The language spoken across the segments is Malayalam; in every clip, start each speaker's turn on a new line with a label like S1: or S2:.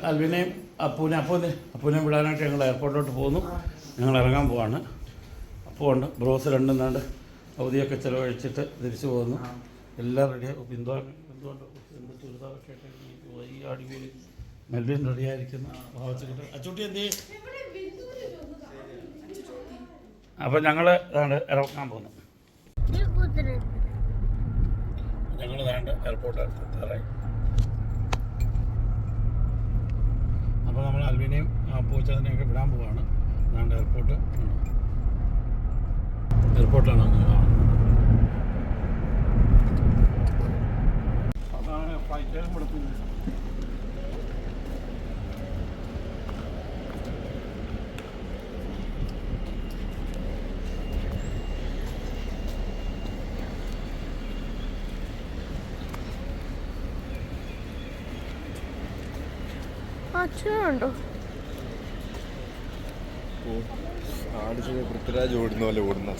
S1: അൽവിനെയും അപ്പൂനെയും വിടാനായിട്ട് ഞങ്ങൾ എയർപോർട്ടിലോട്ട് പോകുന്നു. ഞങ്ങൾ ഇറങ്ങാൻ പോവാണ്. അപ്പോൾ ഉണ്ട് ബ്രോസ് രണ്ടും നാണ്ട് അവധിയൊക്കെ ചിലവഴിച്ചിട്ട് തിരിച്ചു പോകുന്നു. എല്ലാം റെഡിയായി. ബിന്ദുണ്ട് എന്ത് ചുരിദാറൊക്കെ ആയിട്ട് ഈ അടിപൊളി മെൽവിൻ റെഡിയായിരിക്കുന്നു. അച്ചൂട്ടി എന്ത് ചെയ്യും? അപ്പോൾ ഞങ്ങൾ ഇറങ്ങാൻ പോകുന്നു. ഞങ്ങൾ എയർപോർട്ട് എത്താറായി. അപ്പോൾ നമ്മൾ അൽവിനെയും പൂച്ചതിനെയൊക്കെ വിടാൻ പോവുകയാണ്. അതാണ്ട് എയർപോർട്ടാണ് അങ്ങ് കാണുന്നത്. അതാണ് ഫ്ലൈറ്റ് കൊടുക്കുന്നത്.
S2: അച്ഛനുണ്ടോ? പൃഥ്വിരാജ് ഓടുന്ന പോലെ ഓടുന്ന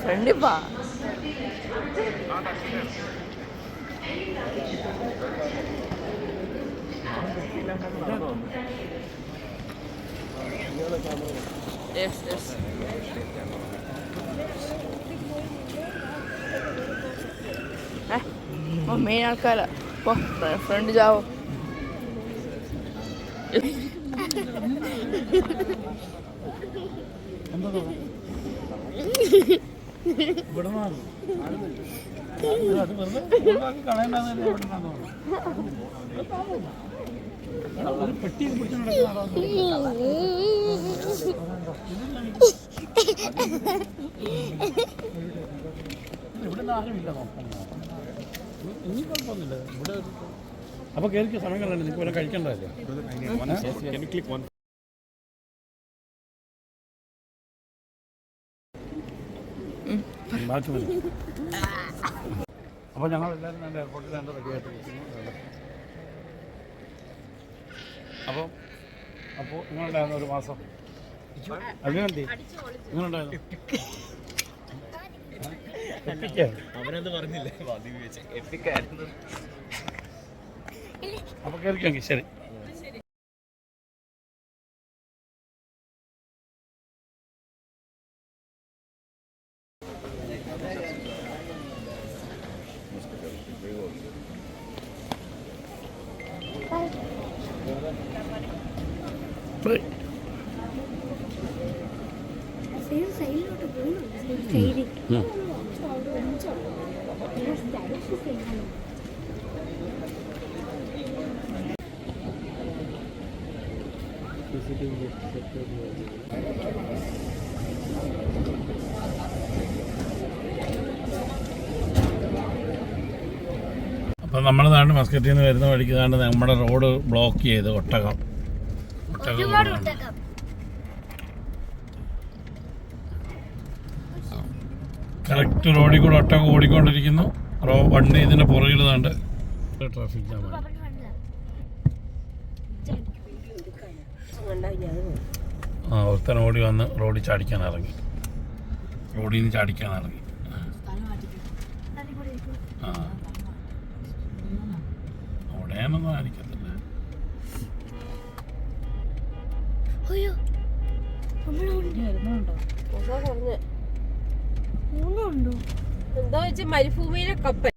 S3: ഫ്രണ്ടിപ്പാ മെയിൻ ആൾക്കാരാ. ഫ്രണ്ട് ജാവോ.
S1: പെട്ടി ഇവിടെ ആരുമില്ല നോക്കാൻ. ഇനി കുഴപ്പമൊന്നുമില്ല ഇവിടെ. അപ്പോൾ കയറിക്ക് സമയം കണ്ടു. നിങ്ങൾക്ക് വല്ല കഴിക്കണ്ടല്ലോ. ബാക്കി മതി. അപ്പോൾ ഞങ്ങൾ എല്ലാവരും എൻ്റെ എയർപോർട്ടിൽ എൻ്റെ റെഡിയായിട്ട് ഇരിക്കുന്നു. അപ്പോൾ നിങ്ങളുണ്ടായിരുന്നു ഒരു മാസം അതിനുവേണ്ടി നിങ്ങളുണ്ടായിരുന്നു.
S4: അവനത് പറഞ്ഞില്ലേ?
S1: അപ്പോൾ കയറിക്കെങ്കിൽ ശരി. അപ്പം നമ്മൾ താണ്ട് മസ്കറ്റിൽ നിന്ന് വരുന്ന വഴിക്ക് താണ്ട് നമ്മുടെ റോഡ് ബ്ലോക്ക് ചെയ്ത് ഒട്ടകം കറക്റ്റ് റോഡിൽ കൂടെ ഒട്ടകം ഓടിക്കൊണ്ടിരിക്കുന്നു. വണ്ടി ഇതിൻ്റെ പുറകിൽ താണ്ട് ട്രാഫിക് ജാമാണ്. ഒരുത്തൻ ഓടി വന്ന് റോഡിൽ ചാടിക്കാൻ ഇറങ്ങി. അവിടെയാണെന്ന് കാണിക്കത്തില്ല.
S3: എന്താ വെച്ചാൽ മരുഭൂമിയിലെ കപ്പൽ.